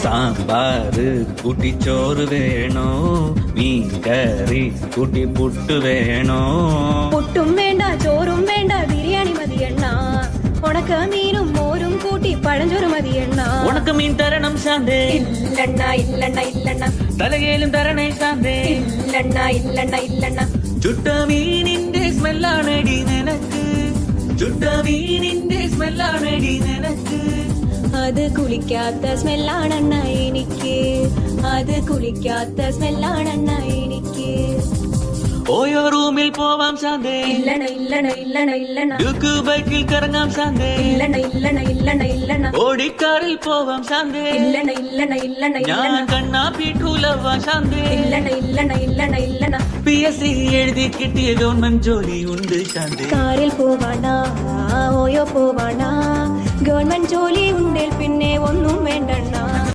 സാമ്പാറ് കൂട്ടിച്ചോറ് വേണോ മീൻകറി കൂട്ടി പുട്ട് വേണോ പുട്ടും വേണ്ട ചോറും വേണ്ട ബിരിയാണി മതിയെണ്ണ ഉണക്ക മീനും മോരും കൂട്ടി പഴഞ്ചോറ് മതിയെണ്ണ ഉണക്ക മീൻ തരണം ശാന്തേ ഇല്ലണ്ണ ഇല്ലണ്ണ ഇല്ലണ്ണ തലകേലും തരണേ ശാന്തേ ഇല്ലണ്ണ ഇല്ലണ്ണ ഇല്ലണ്ണ ചുട്ട മീനിന്റെ സ്മെല്ലാണടി നിനക്ക് ചുട്ട മീനിന്റെ സ്മെല്ലാണടി നിനക്ക് അത് കുളിക്കാത്ത സ്മെല്ലാണെണ്ണ എനിക്ക് അത് കുളിക്കാത്ത സ്മെല്ലാണെണ്ണ എനിക്ക് ഓയോ റൂമിൽ പോവാം ശാന്തേ ഇല്ലണ ഇല്ലണ ഇല്ലണ ഇല്ലണ ഡ്യൂക്ക് ബൈക്കിൽ കറങ്ങാം ശാന്തേ ഇല്ലണ ഇല്ലണ ഇല്ലണ ഇല്ലണ ഓടിക്കാറിൽ പോവാം ശാന്തേ ഇല്ലണ ഇല്ലണ ഇല്ലണ ഞാൻ ഇല്ലണ കണ്ണാ പീഠൂലവാ ശാന്തേ ഇല്ലണ ഇല്ലണ ഇല്ലണ ഇല്ലണ PSC എഴുതി കിട്ടിയ ഗവൺമെന്റ് ജോലി ഉണ്ട് ശാന്തേ കാറിൽ പോവാണ ഓയോ പോവാണ ഗവൺമെന്റ് ജോലി ഉണ്ടേൽ പിന്നെ ഒന്നും വേണ്ടണ്ണ